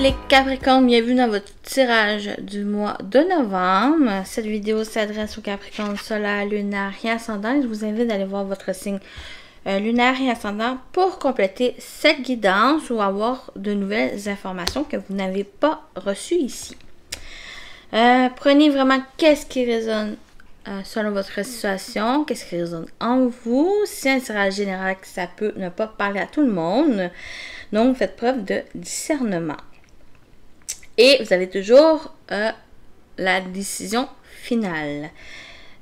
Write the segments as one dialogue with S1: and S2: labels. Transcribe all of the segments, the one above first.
S1: les Capricornes, bienvenue dans votre tirage du mois de novembre. Cette vidéo s'adresse aux Capricornes solaire, lunaire et ascendant. Je vous invite à aller voir votre signe lunaire et ascendant pour compléter cette guidance ou avoir de nouvelles informations que vous n'avez pas reçues ici. Prenez vraiment qu'est-ce qui résonne selon votre situation, qu'est-ce qui résonne en vous. Si c'est un tirage général, ça peut ne pas parler à tout le monde. Donc, faites preuve de discernement. Et vous avez toujours la décision finale.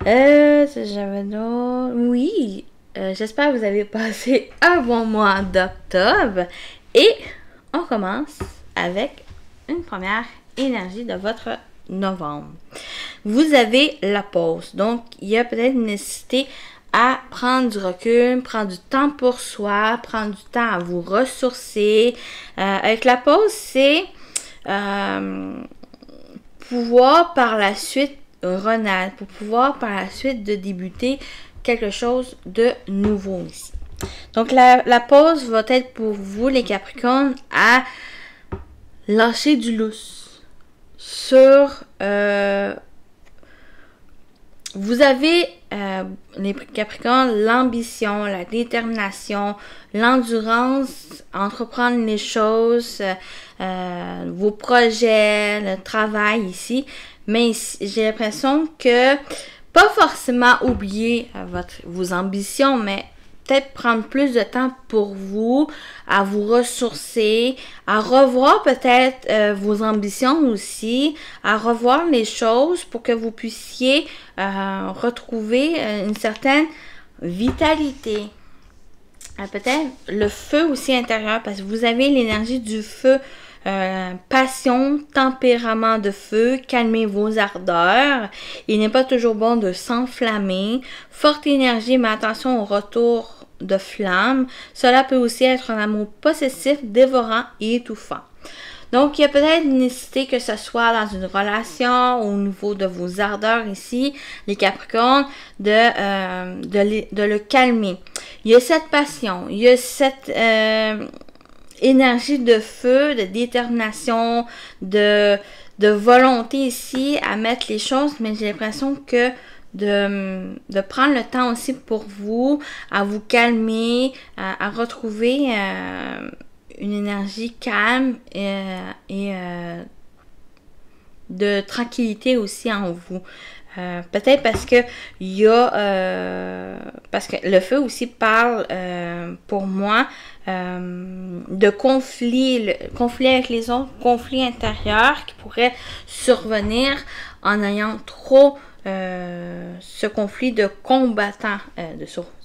S1: Oui, j'espère que vous avez passé un bon mois d'octobre. Et on commence avec une première énergie de votre novembre. Vous avez la pause. Donc, il y a peut-être une nécessité à prendre du recul, prendre du temps pour soi, prendre du temps à vous ressourcer. Avec la pause, c'est pouvoir par la suite renaître, pour pouvoir par la suite de débuter quelque chose de nouveau ici. Donc, la pause va être pour vous, les Capricornes, à lâcher du lousse sur... vous avez, les Capricornes, l'ambition, la détermination, l'endurance, entreprendre les choses, vos projets, le travail ici. Mais j'ai l'impression que, pas forcément oublier vos ambitions, mais peut-être prendre plus de temps pour vous, à vous ressourcer, à revoir peut-être vos ambitions aussi, à revoir les choses pour que vous puissiez retrouver une certaine vitalité. Peut-être le feu aussi intérieur, parce que vous avez l'énergie du feu, passion, tempérament de feu, calmez vos ardeurs. Il n'est pas toujours bon de s'enflammer. Forte énergie, mais attention au retour de flamme. Cela peut aussi être un amour possessif, dévorant et étouffant. Donc, il y a peut-être une nécessité que ce soit dans une relation, au niveau de vos ardeurs ici, les Capricornes, de le calmer. Il y a cette passion, il y a cette énergie de feu, de détermination, de volonté ici à mettre les choses, mais j'ai l'impression que de prendre le temps aussi pour vous, à vous calmer, à retrouver une énergie calme et de tranquillité aussi en vous. Peut-être parce que il y a parce que le feu aussi parle pour moi de conflit avec les autres, conflit intérieur qui pourrait survenir en ayant trop ce conflit de combattant,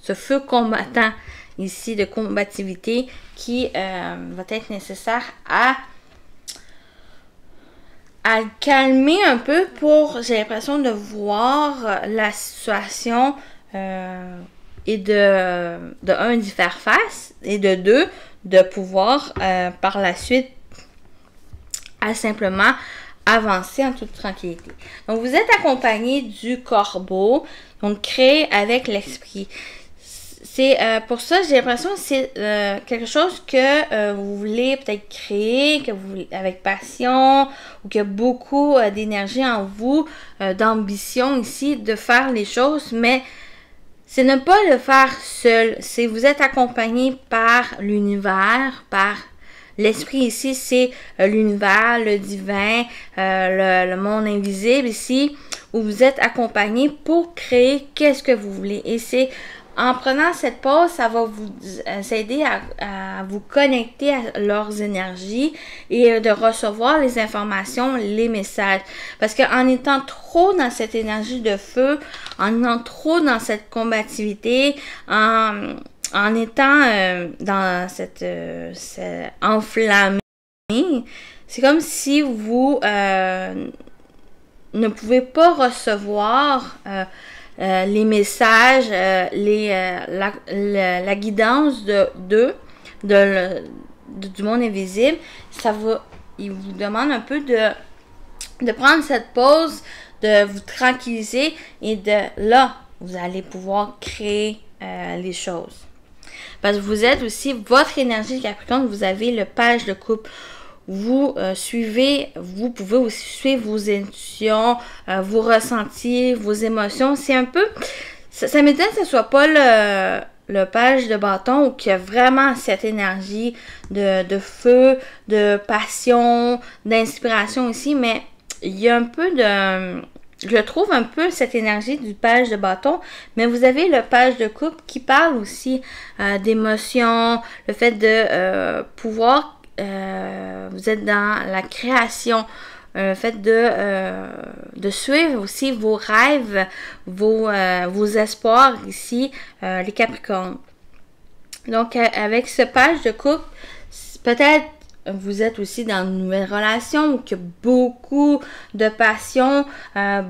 S1: ce feu combattant ici de combativité qui va être nécessaire à calmer un peu pour, j'ai l'impression de voir la situation et de un, d'y faire face et de deux, de pouvoir par la suite à simplement avancer en toute tranquillité. Donc, vous êtes accompagné du corbeau, donc créé avec l'esprit. C'est pour ça, j'ai l'impression que c'est quelque chose que vous voulez peut-être créer, que vous avec passion, ou qu'il y a beaucoup d'énergie en vous, d'ambition ici, de faire les choses, mais c'est ne pas le faire seul. C'est vous êtes accompagné par l'univers, par l'esprit ici, c'est l'univers, le divin, le monde invisible ici, où vous êtes accompagné pour créer qu'est-ce que vous voulez. Et c'est en prenant cette pause, ça va vous aider à vous connecter à leurs énergies et de recevoir les informations, les messages. Parce qu'en étant trop dans cette énergie de feu, en étant trop dans cette combativité, en étant dans cette enflammée, c'est comme si vous ne pouvez pas recevoir les messages, la guidance du monde invisible. Il vous demande un peu de prendre cette pause, de vous tranquilliser et là, vous allez pouvoir créer les choses. Parce que vous êtes aussi, votre énergie Capricorne, vous avez le page de coupe vous vous pouvez aussi suivre vos intuitions, vos ressentis, vos émotions. C'est un peu, ça m'étonne que ce soit pas le page de bâton ou qu'il y a vraiment cette énergie de feu, de passion, d'inspiration ici, mais il y a un peu je trouve un peu cette énergie du page de bâton, mais vous avez le page de coupe qui parle aussi d'émotion, le fait de pouvoir, vous êtes dans la création, le fait de suivre aussi vos rêves, vos espoirs ici, les Capricornes. Donc, avec ce page de coupe, peut-être vous êtes aussi dans une nouvelle relation où il y a beaucoup de passion,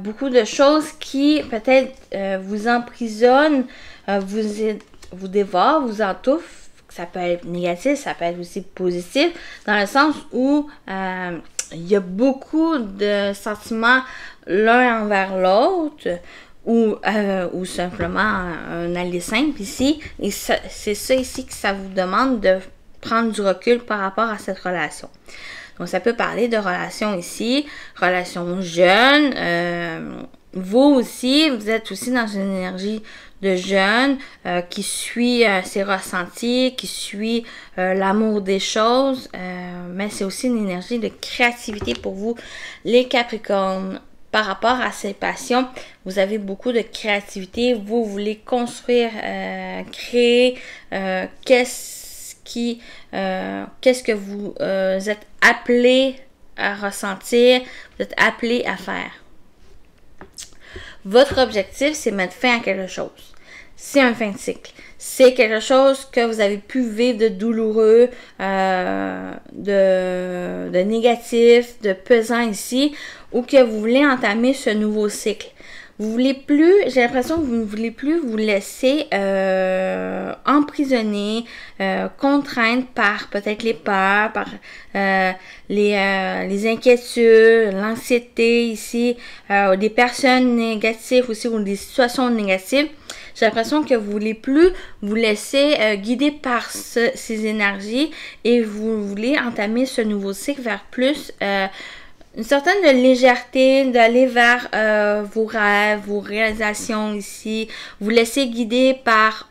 S1: beaucoup de choses qui peut-être vous emprisonnent, vous dévorent, vous étouffent. Ça peut être négatif, ça peut être aussi positif, dans le sens où il y a beaucoup de sentiments l'un envers l'autre, ou simplement un aller simple ici. Et c'est ça ici que ça vous demande de prendre du recul par rapport à cette relation. Donc, ça peut parler de relations ici, relations jeunes. Vous aussi, vous êtes aussi dans une énergie de jeune qui suit ses ressentis, qui suit l'amour des choses. Mais c'est aussi une énergie de créativité pour vous, les Capricornes. Par rapport à ces passions, vous avez beaucoup de créativité. Vous voulez construire, créer. Qu'est-ce que vous êtes appelé à ressentir, vous êtes appelé à faire. Votre objectif, c'est mettre fin à quelque chose. C'est un fin de cycle. C'est quelque chose que vous avez pu vivre de douloureux, de négatif, de pesant ici, ou que vous voulez entamer ce nouveau cycle. Vous voulez plus, j'ai l'impression que vous ne voulez plus vous laisser emprisonner, contraindre par peut-être les peurs, par les inquiétudes, l'anxiété ici, des personnes négatives aussi ou des situations négatives. J'ai l'impression que vous voulez plus vous laisser guider par ces énergies et vous voulez entamer ce nouveau cycle vers plus une certaine de légèreté, d'aller vers vos rêves, vos réalisations ici. Vous laissez guider par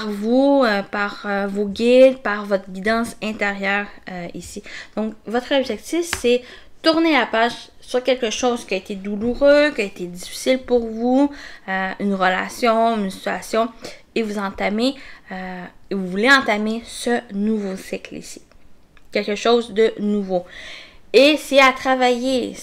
S1: vous, par vos guides, par votre guidance intérieure ici. Donc, votre objectif, c'est tourner la page sur quelque chose qui a été douloureux, qui a été difficile pour vous, une relation, une situation, et vous voulez entamer ce nouveau cycle ici. Quelque chose de nouveau. Et c'est à travailler.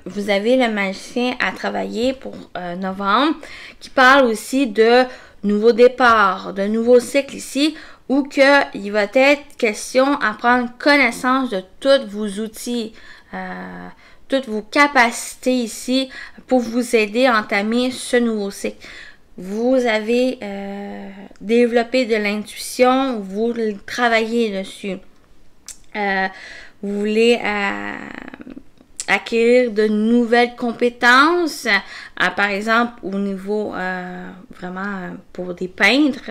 S1: Vous avez le magicien à travailler pour novembre, qui parle aussi de nouveaux départs, de nouveaux cycles ici, où il va être question à prendre connaissance de tous vos outils, toutes vos capacités ici pour vous aider à entamer ce nouveau cycle. Vous avez développé de l'intuition, vous travaillez dessus. Vous voulez acquérir de nouvelles compétences, par exemple au niveau vraiment pour des peintres,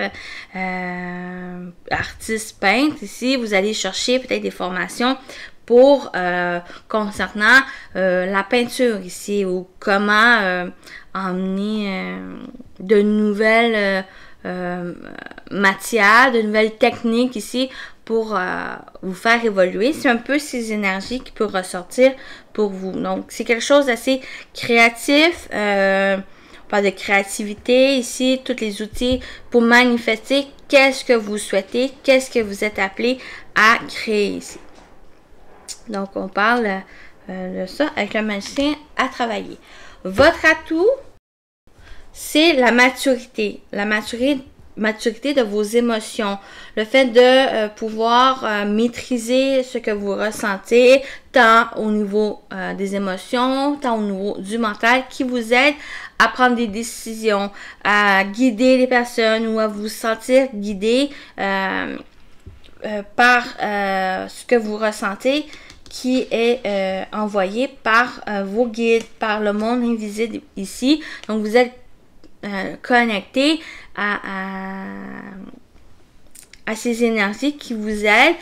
S1: artistes peintres ici, vous allez chercher peut-être des formations pour concernant la peinture ici ou comment emmener de nouvelles matières, de nouvelles techniques ici pour vous faire évoluer. C'est un peu ces énergies qui peuvent ressortir pour vous. Donc, c'est quelque chose d'assez créatif. On parle de créativité ici, tous les outils pour manifester qu'est-ce que vous souhaitez, qu'est-ce que vous êtes appelé à créer ici. Donc, on parle de ça avec le magicien à travailler. Votre atout, c'est la maturité. La maturité de vos émotions, le fait de pouvoir maîtriser ce que vous ressentez, tant au niveau des émotions, tant au niveau du mental, qui vous aide à prendre des décisions, à guider les personnes ou à vous sentir guidé par ce que vous ressentez, qui est envoyé par vos guides, par le monde invisible ici. Donc, vous êtes connecté à ces énergies qui vous aident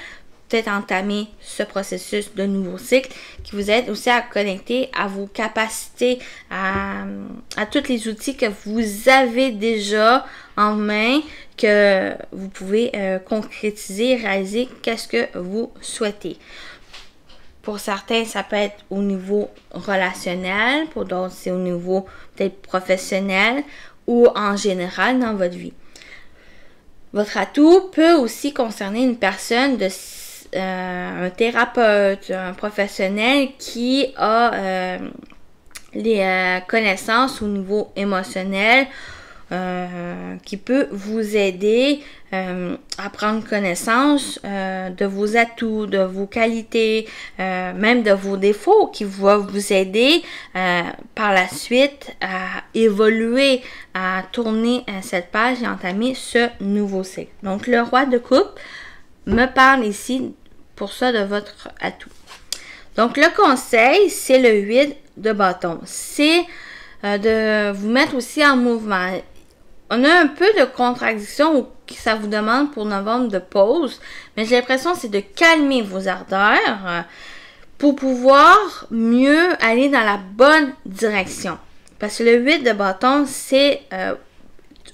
S1: peut-être entamer ce processus de nouveau cycle, qui vous aide aussi à connecter à vos capacités, à tous les outils que vous avez déjà en main, que vous pouvez concrétiser, réaliser qu'est-ce que vous souhaitez. Pour certains, ça peut être au niveau relationnel, pour d'autres, c'est au niveau peut-être professionnel ou en général dans votre vie. Votre atout peut aussi concerner une personne, un thérapeute, un professionnel qui a les connaissances au niveau émotionnel, qui peut vous aider à prendre connaissance de vos atouts, de vos qualités, même de vos défauts, qui va vous aider par la suite à évoluer, à tourner cette page et entamer ce nouveau cycle. Donc, le roi de coupe me parle ici pour ça de votre atout. Donc, le conseil, c'est le 8 de bâton. C'est de vous mettre aussi en mouvement. On a un peu de contradiction ou ça vous demande pour novembre de pause, mais j'ai l'impression que c'est de calmer vos ardeurs pour pouvoir mieux aller dans la bonne direction. Parce que le 8 de bâton, c'est,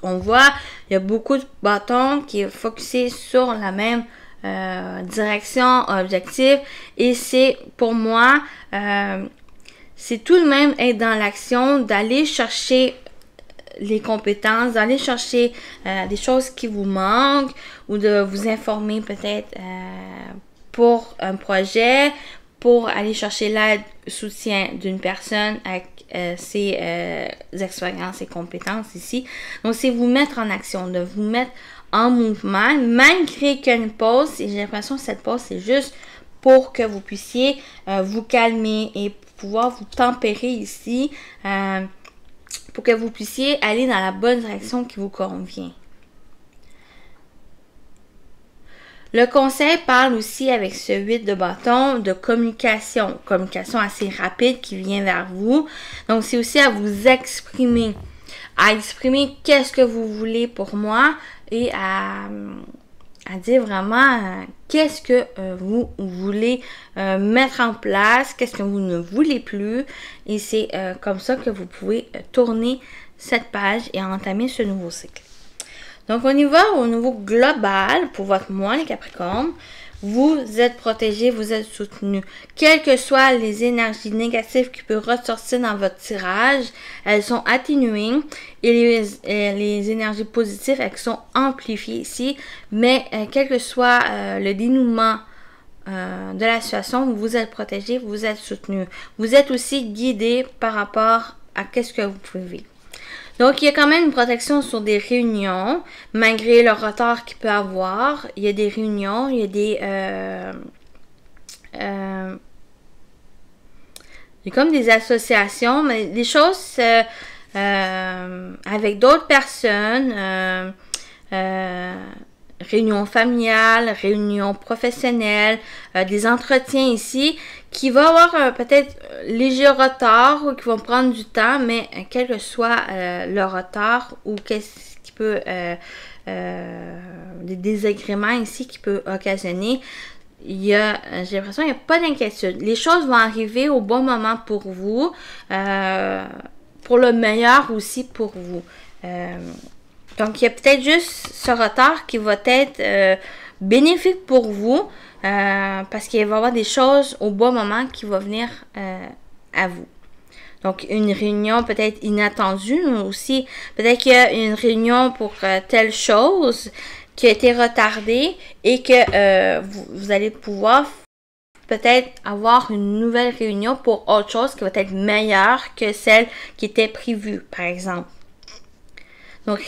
S1: on voit, il y a beaucoup de bâtons qui est focusé sur la même direction, objectif, et c'est pour moi, c'est tout de même être dans l'action, d'aller chercher les compétences, d'aller chercher des choses qui vous manquent ou de vous informer peut-être pour un projet, pour aller chercher l'aide, soutien d'une personne avec ses expériences et compétences ici. Donc, c'est vous mettre en action, de vous mettre en mouvement, malgré qu'une pause, et j'ai l'impression que cette pause, c'est juste pour que vous puissiez vous calmer et pouvoir vous tempérer ici, pour que vous puissiez aller dans la bonne direction qui vous convient. Le conseil parle aussi avec ce 8 de bâton de communication assez rapide qui vient vers vous. Donc, c'est aussi à vous exprimer, qu'est-ce que vous voulez pour moi et à dire vraiment qu'est-ce que vous voulez mettre en place, qu'est-ce que vous ne voulez plus. Et c'est comme ça que vous pouvez tourner cette page et entamer ce nouveau cycle. Donc, on y va au niveau global pour votre mois, les Capricornes. Vous êtes protégés, vous êtes soutenus. Quelles que soient les énergies négatives qui peuvent ressortir dans votre tirage, elles sont atténuées et les énergies positives, elles sont amplifiées ici. Mais quel que soit le dénouement de la situation, vous êtes protégés, vous êtes soutenus. Vous êtes aussi guidés par rapport à qu'est-ce que vous pouvez vivre. Donc, il y a quand même une protection sur des réunions, malgré le retard qu'il peut avoir. Il y a des réunions, il y a comme des associations, mais des choses avec d'autres personnes, réunions familiales, réunions professionnelles, des entretiens ici, qui va avoir peut-être léger retard ou qui vont prendre du temps, mais quel que soit le retard ou qu'est-ce qui peut des désagréments ici qui peut occasionner, j'ai l'impression qu'il n'y a pas d'inquiétude. Les choses vont arriver au bon moment pour vous, pour le meilleur aussi pour vous. Donc, il y a peut-être juste ce retard qui va être bénéfique pour vous parce qu'il va y avoir des choses au bon moment qui vont venir à vous. Donc, une réunion peut-être inattendue, mais aussi peut-être qu'il y a une réunion pour telle chose qui a été retardée et que vous allez pouvoir peut-être avoir une nouvelle réunion pour autre chose qui va être meilleure que celle qui était prévue, par exemple. Donc,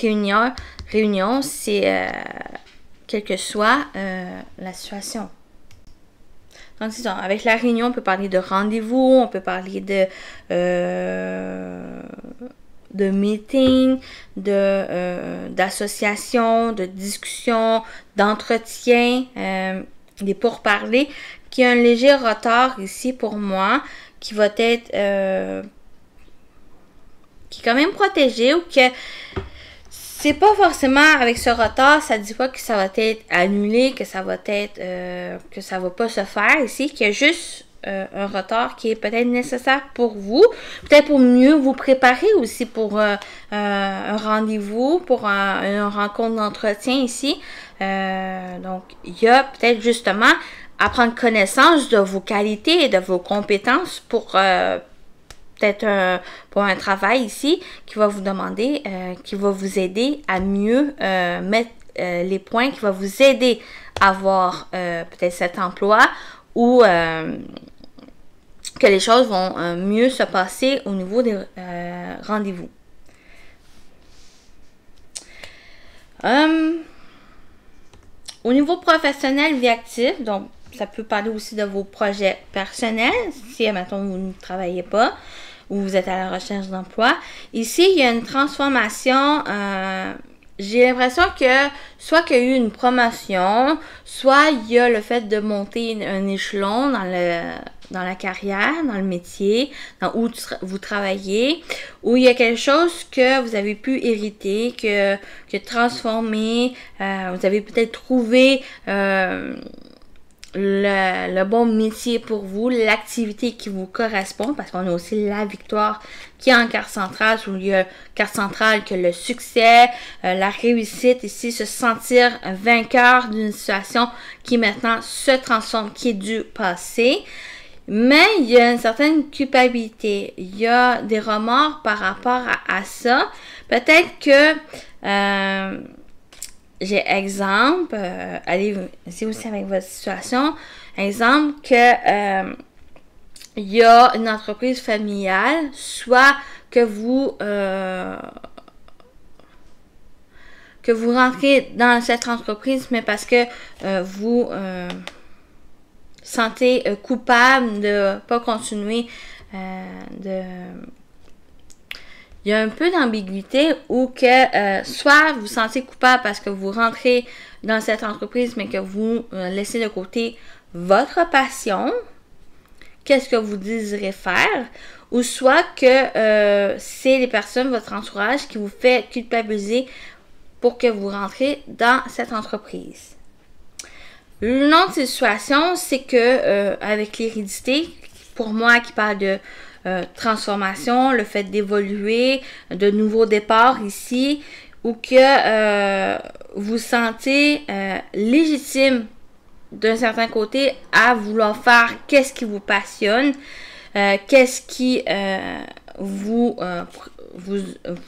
S1: réunion, c'est quelle que soit la situation. Donc, c'est ça. Avec la réunion, on peut parler de rendez-vous, on peut parler de meeting, d'association, de discussion, d'entretien, des pourparlers, qui a un léger retard ici pour moi, qui va être qui est quand même protégé ou que c'est pas forcément avec ce retard, ça dit pas que ça va être annulé, que ça va être que ça va pas se faire ici, qu'il y a juste un retard qui est peut-être nécessaire pour vous, peut-être pour mieux vous préparer aussi pour un rendez-vous, pour une rencontre d'entretien ici. Donc, il y a peut-être justement à prendre connaissance de vos qualités et de vos compétences pour peut-être pour un travail ici qui va vous demander, qui va vous aider à mieux mettre les points, qui va vous aider à avoir peut-être cet emploi ou que les choses vont mieux se passer au niveau des rendez-vous. Au niveau professionnel, vie active, donc ça peut parler aussi de vos projets personnels, si, admettons, vous ne travaillez pas ou vous êtes à la recherche d'emploi. Ici, il y a une transformation. J'ai l'impression que soit qu'il y a eu une promotion, soit il y a le fait de monter un échelon dans la carrière, dans le métier, où vous travaillez, où il y a quelque chose que vous avez pu hériter, que transformer, vous avez peut-être trouvé le bon métier pour vous, l'activité qui vous correspond, parce qu'on a aussi la victoire qui est en carte centrale, où il y a carte centrale que le succès, la réussite ici, se sentir vainqueur d'une situation qui maintenant se transforme, qui est du passé. Mais il y a une certaine culpabilité, il y a des remords par rapport à ça. Peut-être que j'ai exemple, allez-y aussi avec votre situation, exemple que il y a une entreprise familiale, soit que vous rentrez dans cette entreprise, mais parce que vous sentez coupable de pas continuer il y a un peu d'ambiguïté où que soit vous sentez coupable parce que vous rentrez dans cette entreprise, mais que vous laissez de côté votre passion, qu'est-ce que vous désirez faire, ou soit que c'est les personnes, votre entourage, qui vous fait culpabiliser pour que vous rentrez dans cette entreprise. Une autre situation, c'est que avec l'hérédité, pour moi qui parle de transformation, le fait d'évoluer, de nouveaux départs ici, ou que vous sentez légitime d'un certain côté à vouloir faire qu'est-ce qui vous passionne, qu'est-ce qui vous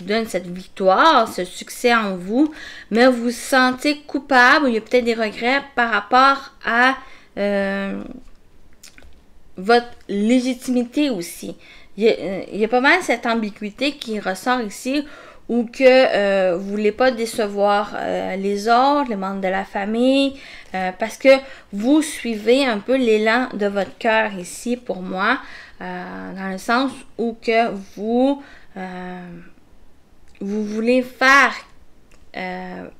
S1: donne cette victoire, ce succès en vous, mais vous vous sentez coupable, ou il y a peut-être des regrets par rapport à votre légitimité aussi. Il y a pas mal cette ambiguïté qui ressort ici, ou que vous ne voulez pas décevoir les autres, les membres de la famille, parce que vous suivez un peu l'élan de votre cœur ici pour moi, dans le sens où que vous voulez faire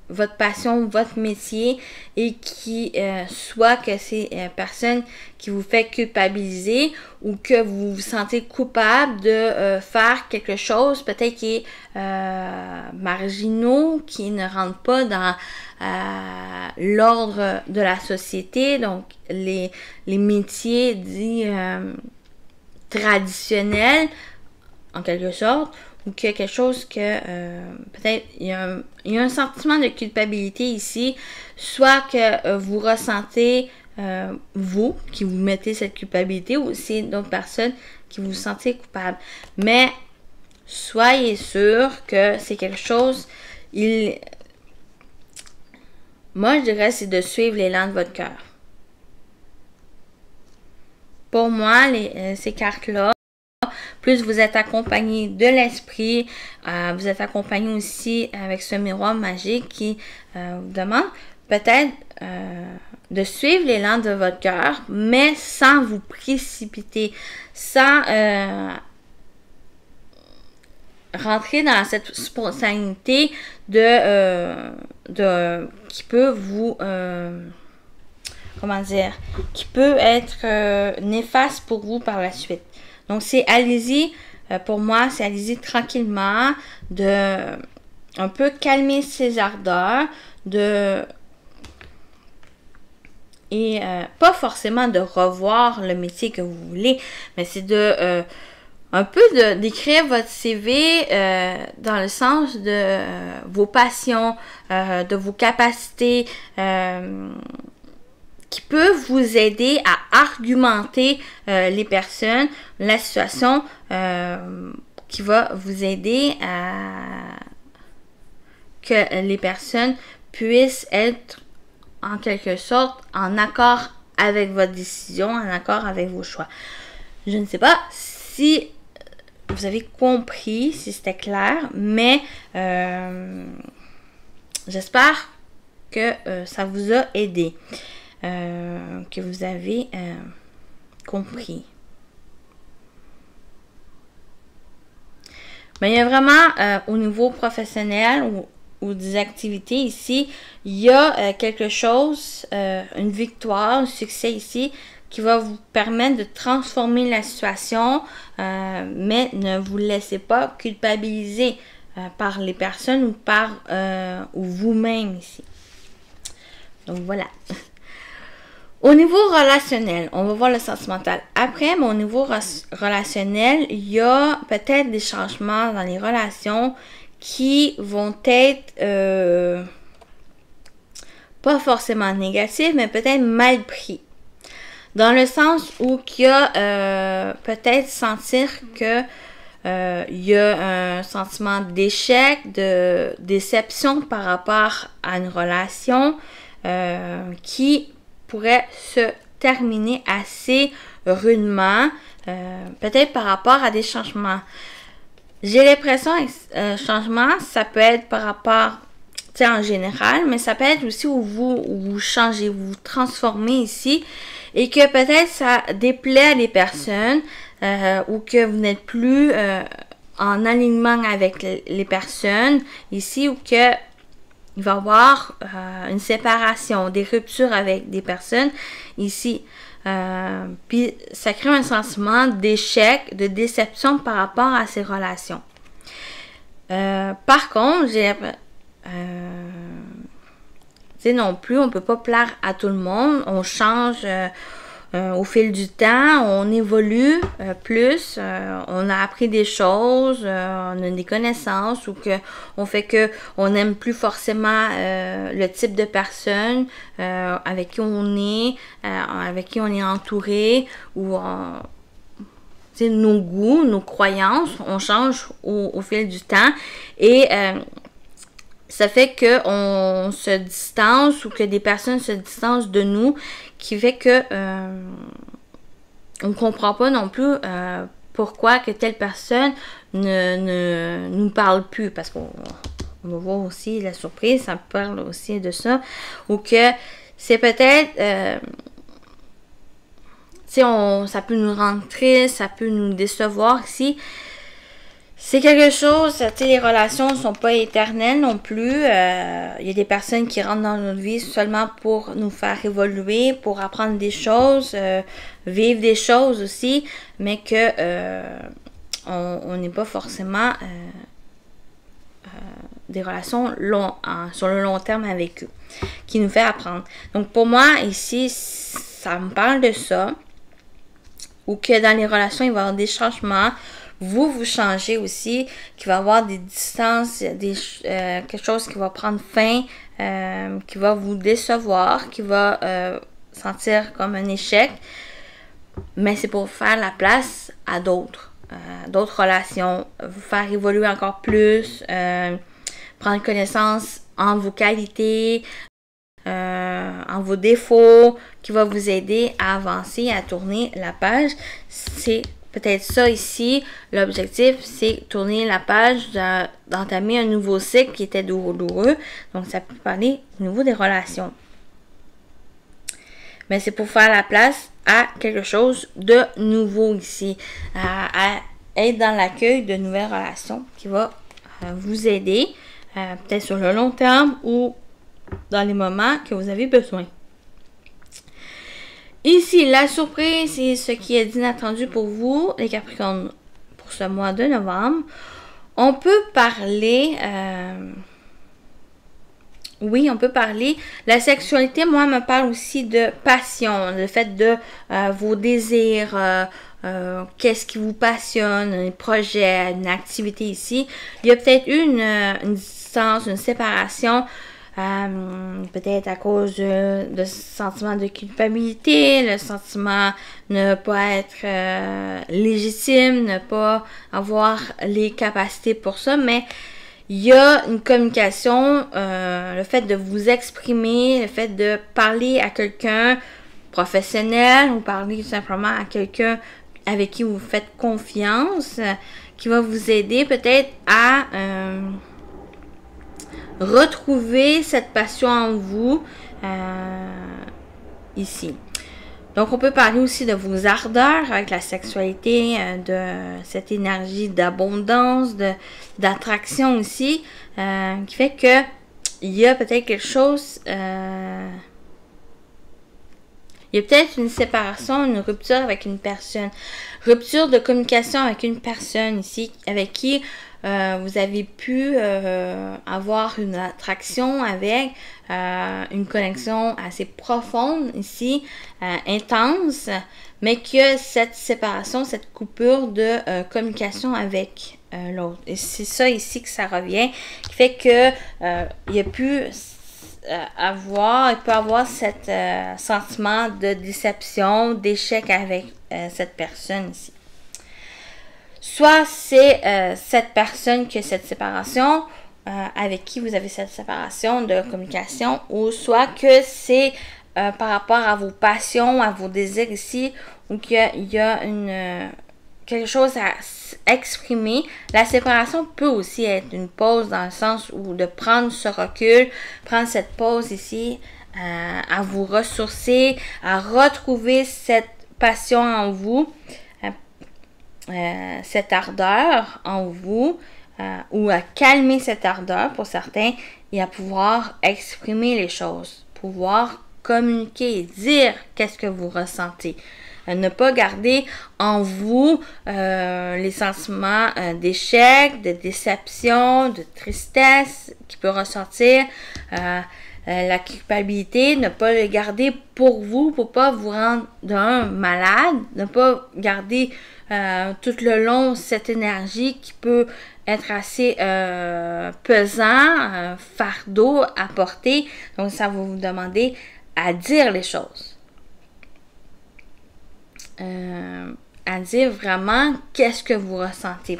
S1: votre passion, votre métier, et qui soit que c'est personne qui vous fait culpabiliser, ou que vous vous sentez coupable de faire quelque chose peut-être qui est marginaux, qui ne rentre pas dans l'ordre de la société, donc les métiers dits traditionnels en quelque sorte, ou qu'il y a quelque chose que peut-être il y a un sentiment de culpabilité ici, soit que vous ressentez vous qui vous mettez cette culpabilité, ou c'est d'autres personnes qui vous sentez coupable. Mais soyez sûr que c'est quelque chose, moi je dirais c'est de suivre l'élan de votre cœur. Pour moi, ces cartes-là, plus vous êtes accompagné de l'esprit, vous êtes accompagné aussi avec ce miroir magique qui vous demande peut-être de suivre l'élan de votre cœur, mais sans vous précipiter, sans rentrer dans cette spontanéité qui peut vous comment dire, qui peut être néfaste pour vous par la suite. Donc, c'est allez-y, pour moi, c'est allez-y tranquillement, de un peu calmer ses ardeurs, et pas forcément de revoir le métier que vous voulez, mais c'est de un peu d'écrire votre CV dans le sens de vos passions, de vos capacités, qui peuvent vous aider à argumenter les personnes, la situation, qui va vous aider à que les personnes puissent être en quelque sorte en accord avec votre décision, en accord avec vos choix. Je ne sais pas si vous avez compris, si c'était clair, mais j'espère que ça vous a aidé, que vous avez compris. Mais il y a vraiment au niveau professionnel ou des activités ici, il y a quelque chose, une victoire, un succès ici qui va vous permettre de transformer la situation, mais ne vous laissez pas culpabiliser par les personnes ou par ou vous-même ici. Donc voilà. Au niveau relationnel, on va voir le sentimental après, mais au niveau relationnel, il y a peut-être des changements dans les relations qui vont être pas forcément négatifs, mais peut-être mal pris. Dans le sens où il y a peut-être sentir que il y a un sentiment d'échec, de déception par rapport à une relation qui pourrait se terminer assez rudement, peut-être par rapport à des changements. J'ai l'impression que changement, ça peut être par rapport, tu sais, en général, mais ça peut être aussi où vous changez, vous transformez ici, et que peut-être ça déplaît à des personnes, ou que vous n'êtes plus en alignement avec les personnes ici, ou que il va y avoir une séparation, des ruptures avec des personnes ici. Puis ça crée un sentiment d'échec, de déception par rapport à ces relations. Par contre, non plus, on ne peut pas plaire à tout le monde. On change au fil du temps, on évolue plus, on a appris des choses, on a des connaissances ou que on fait que on n'aime plus forcément le type de personne avec qui on est entouré ou nos goûts, nos croyances, on change au fil du temps et ça fait qu'on se distance ou que des personnes se distancent de nous, qui fait que on comprend pas non plus pourquoi que telle personne ne nous parle plus. Parce qu'on va voir aussi la surprise, ça parle aussi de ça. Ou que c'est peut-être... ça peut nous rendre triste, ça peut nous décevoir ici. C'est quelque chose, tu sais, les relations ne sont pas éternelles non plus. Il y a des personnes qui rentrent dans notre vie seulement pour nous faire évoluer, pour apprendre des choses, vivre des choses aussi, mais que on n'est pas forcément des relations sur le long terme avec eux, qui nous fait apprendre. Donc pour moi, ici, ça me parle de ça, ou que dans les relations, il va y avoir des changements. Vous changez aussi, qu'il va y avoir des distances, quelque chose qui va prendre fin, qui va vous décevoir, qui va sentir comme un échec. Mais c'est pour faire la place à d'autres relations, vous faire évoluer encore plus, prendre connaissance en vos qualités, en vos défauts, qui va vous aider à avancer, à tourner la page. C'est peut-être ça ici, l'objectif, c'est tourner la page, d'entamer un nouveau cycle qui était douloureux. Donc, ça peut parler au niveau des relations. Mais c'est pour faire la place à quelque chose de nouveau ici. À être dans l'accueil de nouvelles relations qui va vous aider, peut-être sur le long terme ou dans les moments que vous avez besoin. Ici, la surprise, c'est ce qui est inattendu pour vous, les Capricornes, pour ce mois de novembre. On peut parler, oui, on peut parler. La sexualité, moi, me parle aussi de passion, le fait de vos désirs, qu'est-ce qui vous passionne, un projet, une activité ici. Il y a peut-être eu une distance, une séparation, peut-être à cause de ce sentiment de culpabilité, le sentiment de ne pas être légitime, ne pas avoir les capacités pour ça, mais il y a une communication, le fait de vous exprimer, le fait de parler à quelqu'un professionnel ou parler tout simplement à quelqu'un avec qui vous faites confiance, qui va vous aider peut-être à retrouver cette passion en vous ici. Donc, on peut parler aussi de vos ardeurs avec la sexualité, de cette énergie d'abondance, d'attraction aussi, qui fait que il y a peut-être quelque chose, il y a peut-être une séparation, une rupture avec une personne, rupture de communication avec une personne ici, avec qui vous avez pu avoir une attraction avec, une connexion assez profonde ici, intense, mais que cette séparation, cette coupure de communication avec l'autre. Et c'est ça ici que ça revient, qui fait que il y a pu il peut avoir cet sentiment de déception, d'échec avec cette personne ici. Soit c'est cette personne qui a cette séparation, avec qui vous avez cette séparation de communication, ou soit que c'est par rapport à vos passions, à vos désirs ici, ou qu'il y a quelque chose à exprimer. La séparation peut aussi être une pause dans le sens où de prendre ce recul, prendre cette pause ici, à vous ressourcer, à retrouver cette passion en vous, cette ardeur en vous, ou à calmer cette ardeur pour certains, et à pouvoir exprimer les choses, pouvoir communiquer, dire qu'est-ce que vous ressentez. Ne pas garder en vous les sentiments d'échec, de déception, de tristesse qui peut ressortir, la culpabilité, ne pas le garder pour vous, pour pas vous rendre malade, ne pas garder tout le long cette énergie qui peut être assez pesant, fardeau à porter. Donc ça va vous demander à dire les choses. À dire vraiment qu'est-ce que vous ressentez.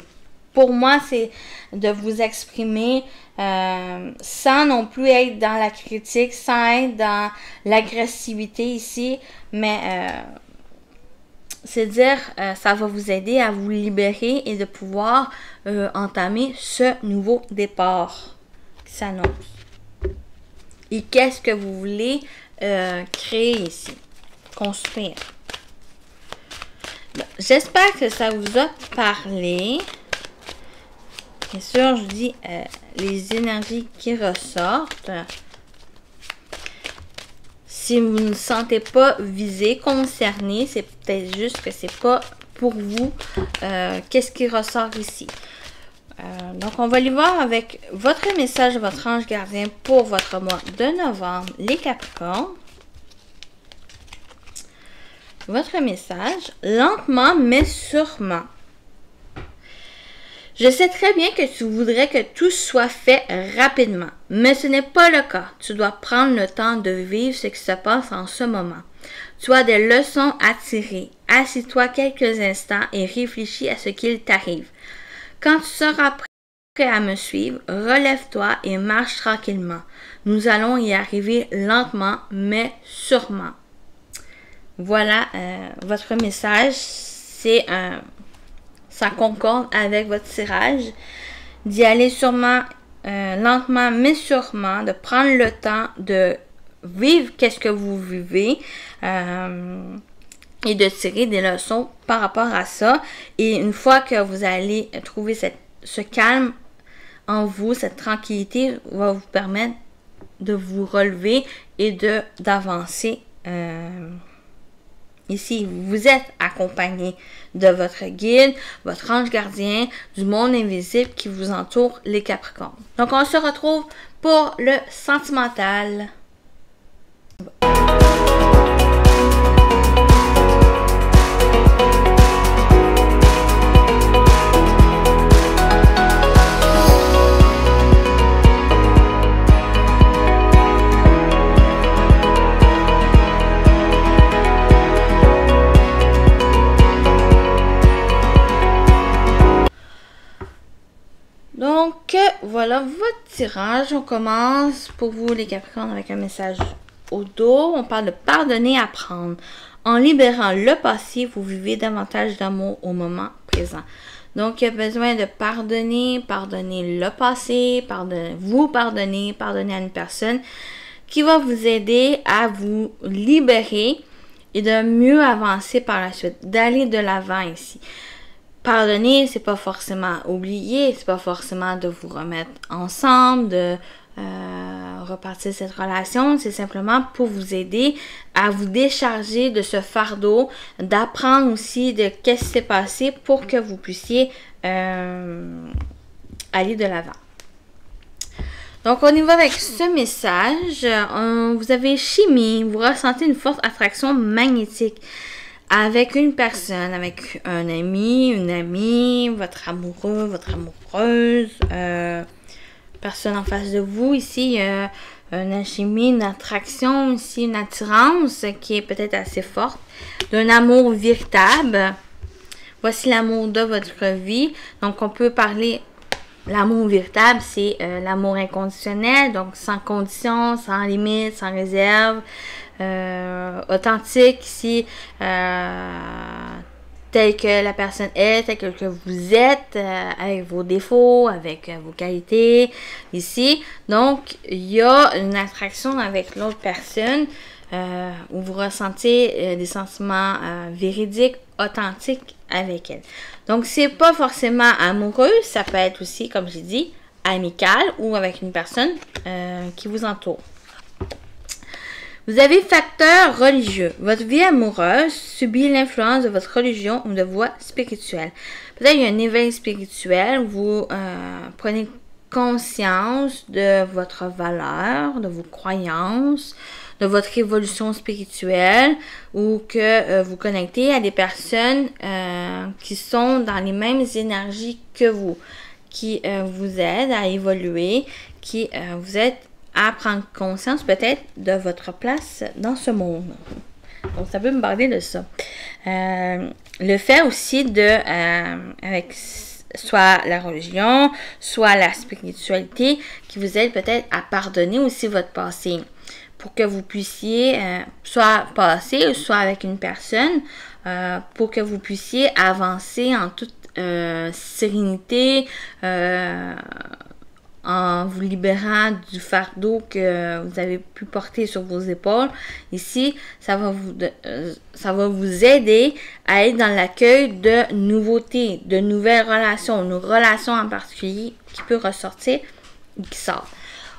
S1: Pour moi, c'est de vous exprimer sans non plus être dans la critique, sans être dans l'agressivité ici, mais c'est dire, ça va vous aider à vous libérer et de pouvoir entamer ce nouveau départ qui s'annonce. Et qu'est-ce que vous voulez créer ici, construire. Bon, j'espère que ça vous a parlé. Bien sûr, je dis les énergies qui ressortent. Si vous ne sentez pas visé, concerné, c'est peut-être juste que c'est pas pour vous. Qu'est-ce qui ressort ici? Donc, on va aller voir avec votre message, votre ange gardien pour votre mois de novembre, les Capricornes. Votre message, lentement mais sûrement. Je sais très bien que tu voudrais que tout soit fait rapidement, mais ce n'est pas le cas. Tu dois prendre le temps de vivre ce qui se passe en ce moment. Tu as des leçons à tirer. Assis-toi quelques instants et réfléchis à ce qu'il t'arrive. Quand tu seras prêt à me suivre, relève-toi et marche tranquillement. Nous allons y arriver lentement mais sûrement. Voilà votre message. C'est ça concorde avec votre tirage. D'y aller sûrement, lentement mais sûrement, de prendre le temps de vivre qu'est-ce que vous vivez et de tirer des leçons par rapport à ça. Et une fois que vous allez trouver ce calme en vous, cette tranquillité va vous permettre de vous relever et d'avancer Ici, vous êtes accompagné de votre guide, votre ange gardien, du monde invisible qui vous entoure, les Capricornes. Donc, on se retrouve pour le sentimental. Donc, voilà votre tirage. On commence pour vous, les Capricornes, avec un message au dos. On parle de pardonner, apprendre. En libérant le passé, vous vivez davantage d'amour au moment présent. Donc, il y a besoin de pardonner le passé, pardonner à une personne qui va vous aider à vous libérer et de mieux avancer par la suite, d'aller de l'avant ici. Pardonner, c'est pas forcément oublier, c'est pas forcément de vous remettre ensemble, de repartir cette relation, c'est simplement pour vous aider à vous décharger de ce fardeau, d'apprendre aussi de qu'est-ce qui s'est passé pour que vous puissiez aller de l'avant. Donc, on y va avec ce message. Vous avez chimie, vous ressentez une forte attraction magnétique avec une personne, avec un ami, une amie, votre amoureux, votre amoureuse, personne en face de vous. Ici, il y a une alchimie, une attraction, ici une attirance qui est peut-être assez forte, d'un amour véritable. Voici l'amour de votre vie. Donc, on peut parler, l'amour véritable, c'est l'amour inconditionnel, donc sans condition, sans limite, sans réserve. Authentique ici, tel que la personne est, tel que vous êtes, avec vos défauts, avec vos qualités ici. Donc, il y a une attraction avec l'autre personne où vous ressentez des sentiments véridiques, authentiques avec elle. Donc, c'est pas forcément amoureux, ça peut être aussi, comme j'ai dit, amical ou avec une personne qui vous entoure. Vous avez facteur religieux. Votre vie amoureuse subit l'influence de votre religion ou de voie spirituelle. Peut-être qu'il y a un éveil spirituel où vous prenez conscience de votre valeur, de vos croyances, de votre évolution spirituelle ou que vous connectez à des personnes qui sont dans les mêmes énergies que vous, qui vous aident à évoluer, qui vous aident à prendre conscience peut-être de votre place dans ce monde. Donc, ça peut me parler de ça. Le fait aussi de, avec soit la religion, soit la spiritualité, qui vous aide peut-être à pardonner aussi votre passé, pour que vous puissiez, soit passer, soit avec une personne, pour que vous puissiez avancer en toute sérénité, en vous libérant du fardeau que vous avez pu porter sur vos épaules. Ici, ça va vous aider à être dans l'accueil de nouveautés, de nouvelles relations, une relation en particulier qui peut ressortir ou qui sort.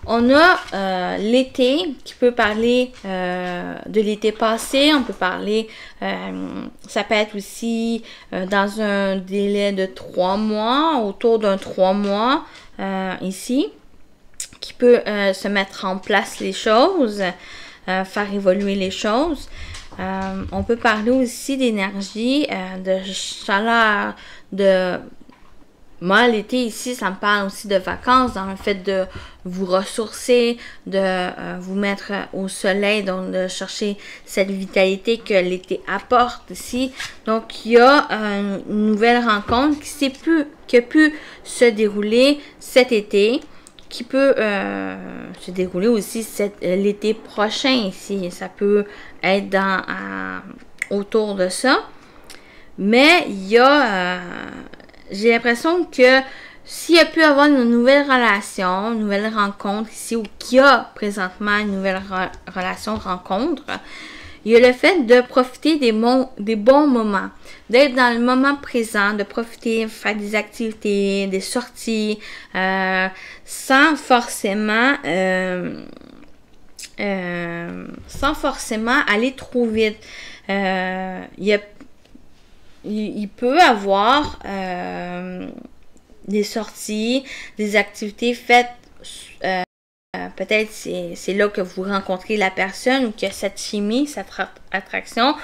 S1: On a l'été qui peut parler de l'été passé, on peut parler, ça peut être aussi dans un délai de 3 mois, autour d'un 3 mois ici, qui peut se mettre en place les choses, faire évoluer les choses. On peut parler aussi d'énergie, de chaleur, de... Moi, l'été ici, ça me parle aussi de vacances, dans le fait de vous ressourcer, de vous mettre au soleil, donc de chercher cette vitalité que l'été apporte ici. Donc, il y a une nouvelle rencontre qui a pu se dérouler cet été, qui peut se dérouler aussi l'été prochain ici. Ça peut être autour de ça. Mais il y a... j'ai l'impression que s'il y a pu avoir une nouvelle relation, une nouvelle rencontre ici, ou qu'il y a présentement une nouvelle rencontre, il y a le fait de profiter des bons moments, d'être dans le moment présent, de profiter, faire des activités, des sorties, sans forcément sans forcément aller trop vite. Il peut avoir des sorties, des activités faites. Peut-être c'est là que vous rencontrez la personne ou qu'il y a cette chimie, cette attraction.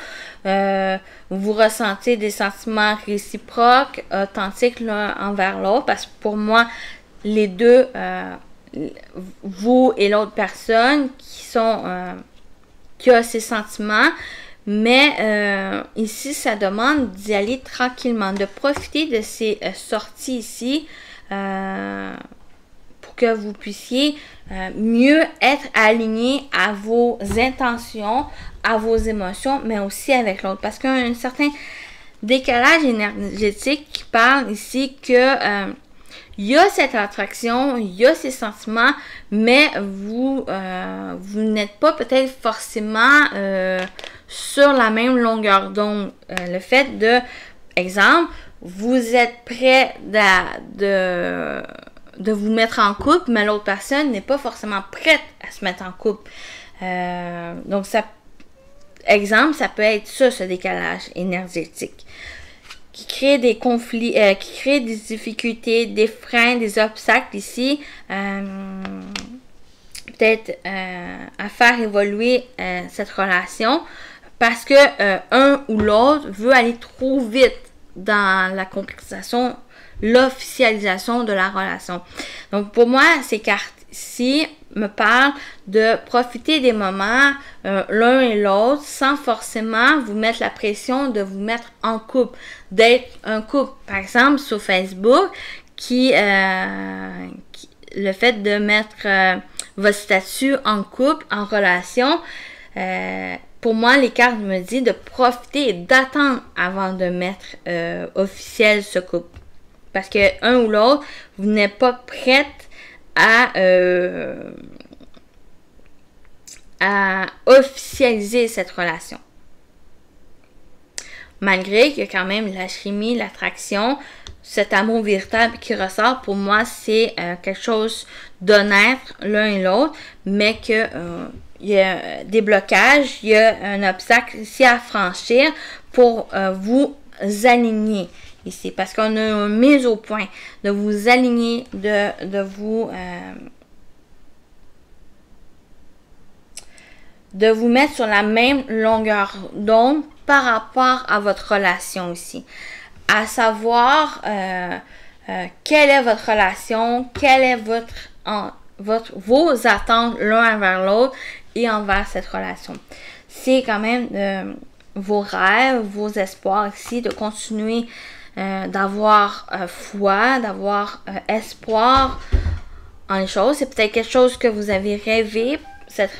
S1: Vous ressentez des sentiments réciproques, authentiques l'un envers l'autre. Parce que pour moi, les deux, vous et l'autre personne qui a ces sentiments. Mais ici, ça demande d'y aller tranquillement, de profiter de ces sorties ici pour que vous puissiez mieux être aligné à vos intentions, à vos émotions, mais aussi avec l'autre. Parce qu'il y a un certain décalage énergétique qui parle ici que il y a cette attraction, il y a ces sentiments, mais vous n'êtes pas peut-être forcément sur la même longueur d'onde. Le fait de, exemple, vous êtes prêt de vous mettre en couple, mais l'autre personne n'est pas forcément prête à se mettre en couple. Donc, exemple, ça peut être ça, ce décalage énergétique, qui crée des conflits, qui crée des difficultés, des freins, des obstacles ici, peut-être à faire évoluer cette relation, parce que un ou l'autre veut aller trop vite dans la concrétisation, l'officialisation de la relation. Donc, pour moi, ces cartes-ci me parlent de profiter des moments l'un et l'autre sans forcément vous mettre la pression de vous mettre en couple, d'être un couple. Par exemple, sur Facebook, le fait de mettre votre statut en couple, en relation, pour moi, les cartes me disent de profiter et d'attendre avant de mettre officiel ce couple. Parce que un ou l'autre, vous n'êtes pas prête à officialiser cette relation. Malgré qu'il y a quand même la chimie, l'attraction, cet amour véritable qui ressort, pour moi, c'est quelque chose d'honnête l'un et l'autre, mais que il y a des blocages, il y a un obstacle ici à franchir pour vous aligner ici. Parce qu'on a une mise au point de vous aligner, de vous mettre sur la même longueur d'onde par rapport à votre relation ici. À savoir quelle est votre relation, quelle est vos attentes l'un envers l'autre et envers cette relation. C'est quand même vos rêves, vos espoirs ici, de continuer d'avoir foi, d'avoir espoir en les choses. C'est peut-être quelque chose que vous avez rêvé, cette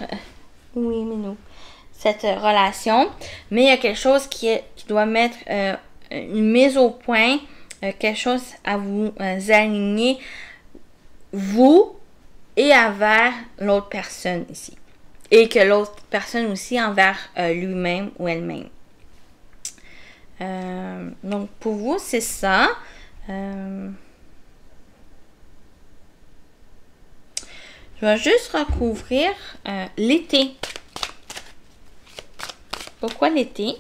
S1: relation, mais il y a quelque chose qui doit mettre une mise au point, quelque chose à vous aligner, vous et envers l'autre personne ici. Et que l'autre personne aussi envers lui-même ou elle-même. Donc, pour vous, c'est ça. Je vais juste recouvrir l'été. Pourquoi l'été?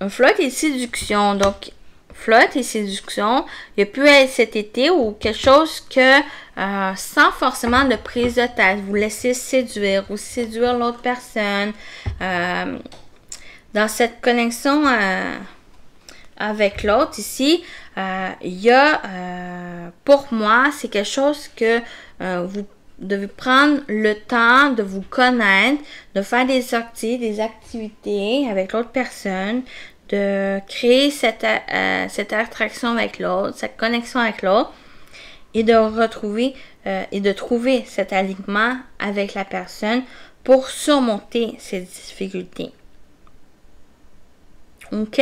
S1: Flotte et séduction. Donc, flotte et séduction, il peut être cet été ou quelque chose que sans forcément de prise de tête, vous laissez séduire ou séduire l'autre personne. Dans cette connexion avec l'autre ici, il y a, pour moi, c'est quelque chose que vous devez prendre le temps de vous connaître, de faire des sorties, des activités avec l'autre personne, de créer cette attraction avec l'autre, cette connexion avec l'autre, et de retrouver et de trouver cet alignement avec la personne pour surmonter ces difficultés. OK?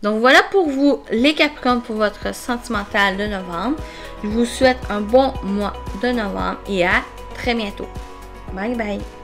S1: Donc voilà pour vous les Capricornes pour votre sentimental de novembre. Je vous souhaite un bon mois de novembre et à très bientôt. Bye bye!